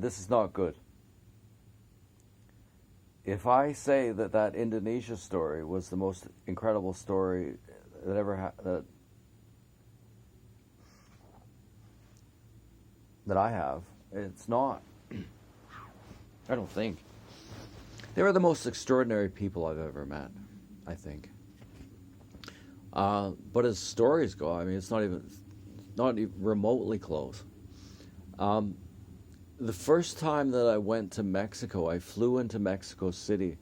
This is not good. If I say that that Indonesia story was the most incredible story that that I have, it's not. I don't think. They were the most extraordinary people I've ever met, I think. But as stories go, I mean, it's not even remotely close. Um, the first time that I went to Mexico, I flew into Mexico City,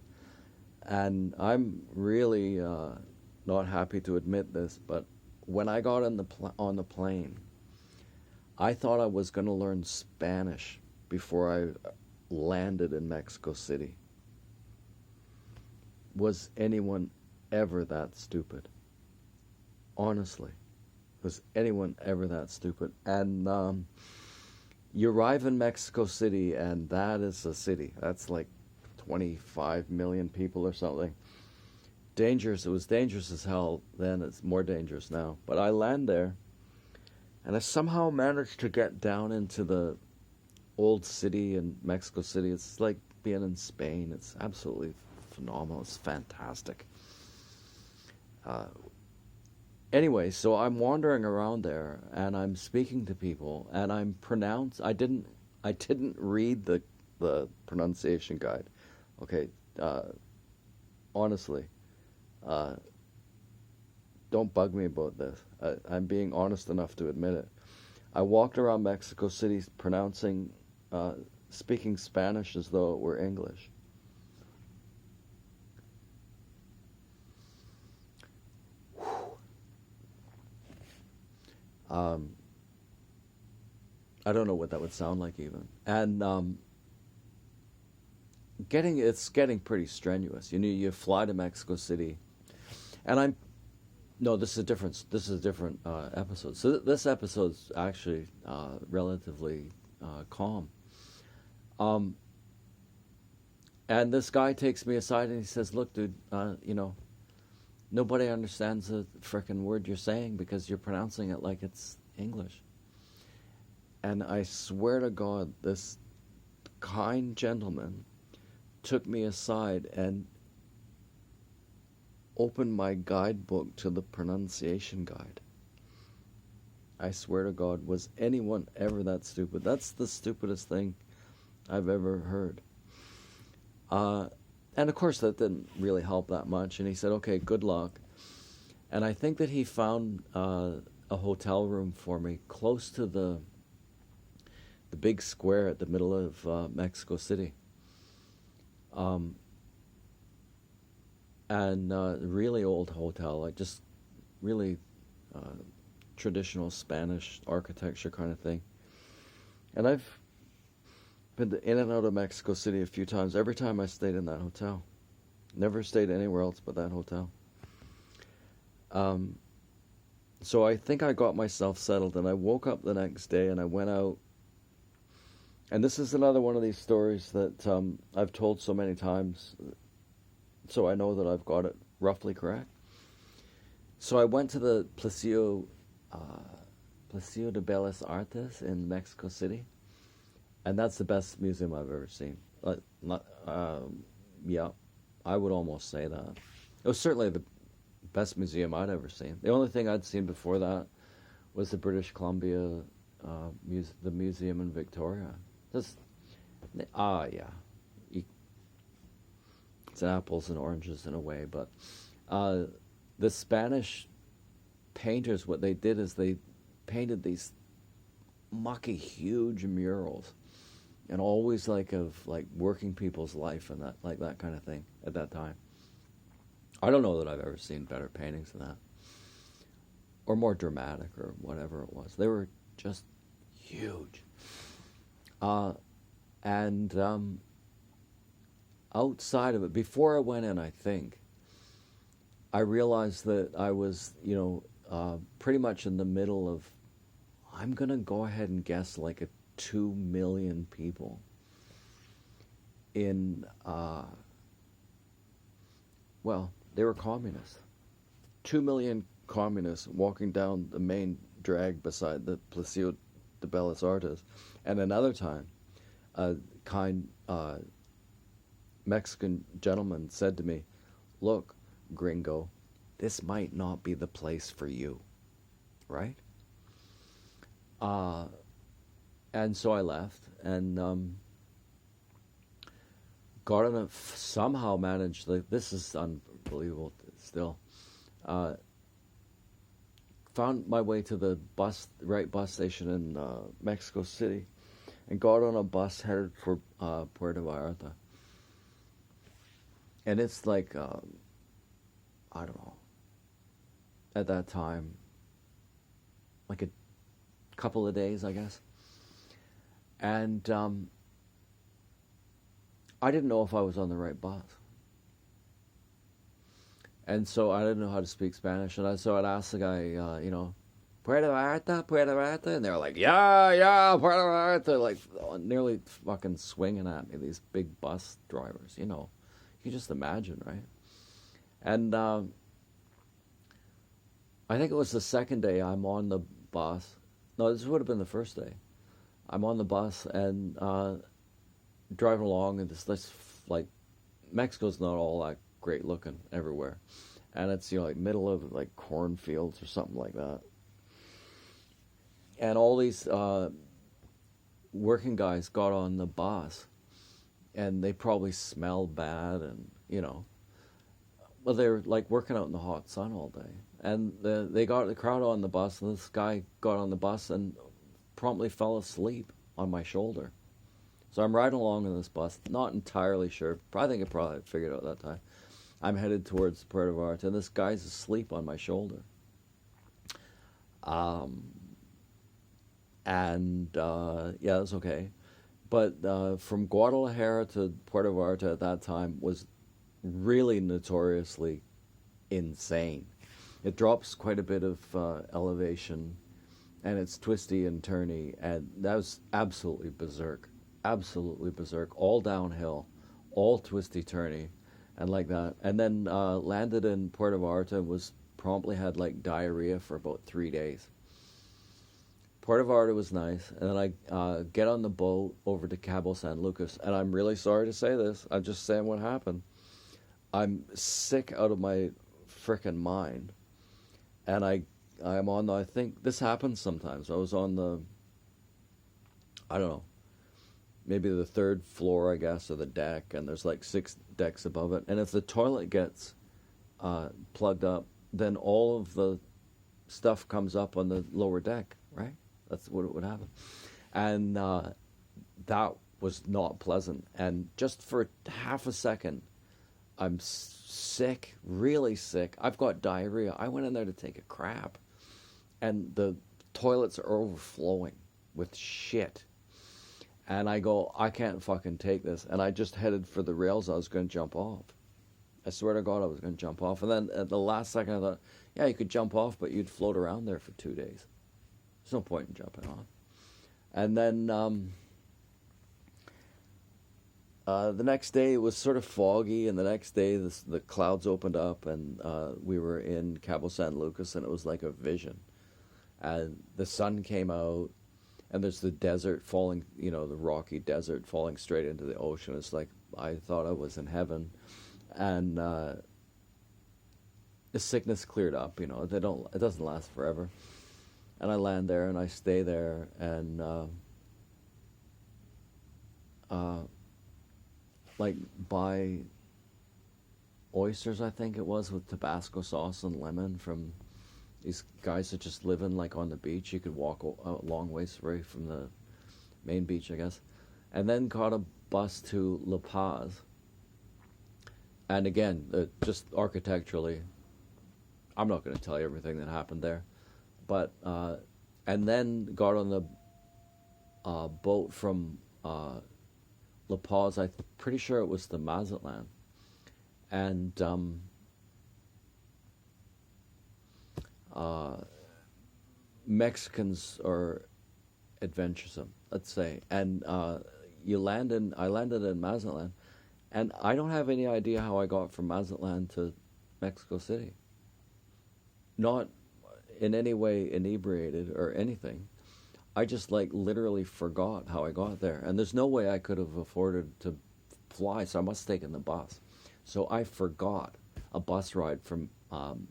and I'm really not happy to admit this, but when I got on the plane, I thought I was going to learn Spanish before I landed in Mexico City. Was anyone ever that stupid? Honestly, was anyone ever that stupid? And you arrive in Mexico City, and that is a city. That's like 25 million people or something. Dangerous. It was dangerous as hell then. It's more dangerous now. But I land there, and I somehow managed to get down into the old city in Mexico City. It's like being in Spain. It's absolutely phenomenal. It's fantastic. Uh, anyway, so I'm wandering around there, and I'm speaking to people, and I didn't read the pronunciation guide. Okay, honestly, uh, don't bug me about this. I'm being honest enough to admit it. I walked around Mexico City speaking Spanish as though it were English. Um, I don't know what that would sound like even. And it's getting pretty strenuous. You fly to Mexico City, and I'm no, this is a different. This is a different episode. So this episode's actually relatively calm. Um, and this guy takes me aside and he says, "Look, dude, nobody understands the frickin' word you're saying because you're pronouncing it like it's English." And I swear to God, this kind gentleman took me aside and opened my guidebook to the pronunciation guide. I swear to God, was anyone ever that stupid? That's the stupidest thing I've ever heard. And of course, that didn't really help that much. And he said, "Okay, good luck." And I think that he found a hotel room for me close to the big square at the middle of Mexico City. And really old hotel, like just really traditional Spanish architecture kind of thing. And I've been in and out of Mexico City a few times. Every time I stayed in that hotel. Never stayed anywhere else but that hotel. So I think I got myself settled, and I woke up the next day and I went out. And this is another one of these stories that I've told so many times, so I know that I've got it roughly correct. So I went to the Paseo de Bellas Artes in Mexico City, and that's the best museum I've ever seen. Yeah, I would almost say that. It was certainly the best museum I'd ever seen. The only thing I'd seen before that was the British Columbia the museum in Victoria. Just yeah, it's apples and oranges in a way, but the Spanish painters, what they did is they painted these mucky, huge murals, and always of working people's life and that kind of thing at that time. I don't know that I've ever seen better paintings than that, or more dramatic, or whatever it was. They were just huge. And outside of it, before I went in, I think, I realized that I was, pretty much in the middle of, I'm going to go ahead and guess like a 2 million people in, they were communists. 2 million communists walking down the main drag beside the Paseo de Bellas Artes. And another time, a kind Mexican gentleman said to me, "Look, gringo, this might not be the place for you," right? Uh, and so I left and got on a somehow managed. Like, this is unbelievable. Still, uh, found my way to the right bus station in Mexico City, and got on a bus headed for Puerto Vallarta. And it's like I don't know. At that time, like a couple of days, I guess. And I didn't know if I was on the right bus. And so I didn't know how to speak Spanish. And so I'd ask the guy, Puerto Vallarta, Puerto Vallarta. And they were like, yeah, Puerto Vallarta. Like, nearly fucking swinging at me, these big bus drivers, You can just imagine, right? And I think it was the second day I'm on the bus. No, this would have been the first day. I'm on the bus and driving along, and this like Mexico's not all that great looking everywhere, and it's like middle of like cornfields or something like that, and all these working guys got on the bus, and they probably smelled bad, and well, they were like working out in the hot sun all day. And they got the crowd on the bus, and this guy got on the bus and promptly fell asleep on my shoulder. So I'm riding along in this bus, not entirely sure. I think I probably figured out that time. I'm headed towards Puerto Vallarta, and this guy's asleep on my shoulder. Yeah, that's okay. But from Guadalajara to Puerto Vallarta at that time was really notoriously insane. It drops quite a bit of elevation, and it's twisty and turny, and that was absolutely berserk, all downhill, all twisty turny, and like that. And then landed in Puerto Vallarta and promptly had like diarrhea for about 3 days. Puerto Vallarta was nice, and then I get on the boat over to Cabo San Lucas, and I'm really sorry to say this. I'm just saying what happened. I'm sick out of my frickin' mind. And I'm on I think this happens sometimes. I was on I don't know, maybe the third floor, I guess, of the deck, and there's like 6 decks above it. And if the toilet gets plugged up, then all of the stuff comes up on the lower deck, right? That's what it would happen. And that was not pleasant. And just for half a second, I'm sick, really sick. I've got diarrhea. I went in there to take a crap, and the toilets are overflowing with shit. And I go, I can't fucking take this. And I just headed for the rails. I was going to jump off. I swear to God, I was going to jump off. And then at the last second, I thought, yeah, you could jump off, but you'd float around there for 2 days. There's no point in jumping off. And then the next day it was sort of foggy, and the next day the clouds opened up, and we were in Cabo San Lucas, and it was like a vision. And the sun came out, and there's the desert falling, the rocky desert falling straight into the ocean. It's like I thought I was in heaven, and the sickness cleared up. It doesn't last forever. And I land there, and I stay there, and like buy oysters, I think it was, with Tabasco sauce and lemon from these guys that just live in like on the beach. You could walk a long ways away from the main beach, I guess. And then caught a bus to La Paz. And again, just architecturally, I'm not going to tell you everything that happened there. But, and then got on the boat from La Paz. I'm pretty sure it was the Mazatlan. And Mexicans are adventuresome, let's say. And I landed in Mazatlan, and I don't have any idea how I got from Mazatlan to Mexico City. Not in any way inebriated or anything. I just like literally forgot how I got there, and there's no way I could have afforded to fly, so I must have taken the bus. So I forgot a bus ride from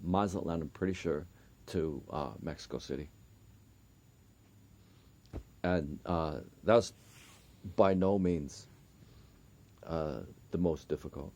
Mazatlan, I'm pretty sure, to Mexico City, and that was by no means the most difficult.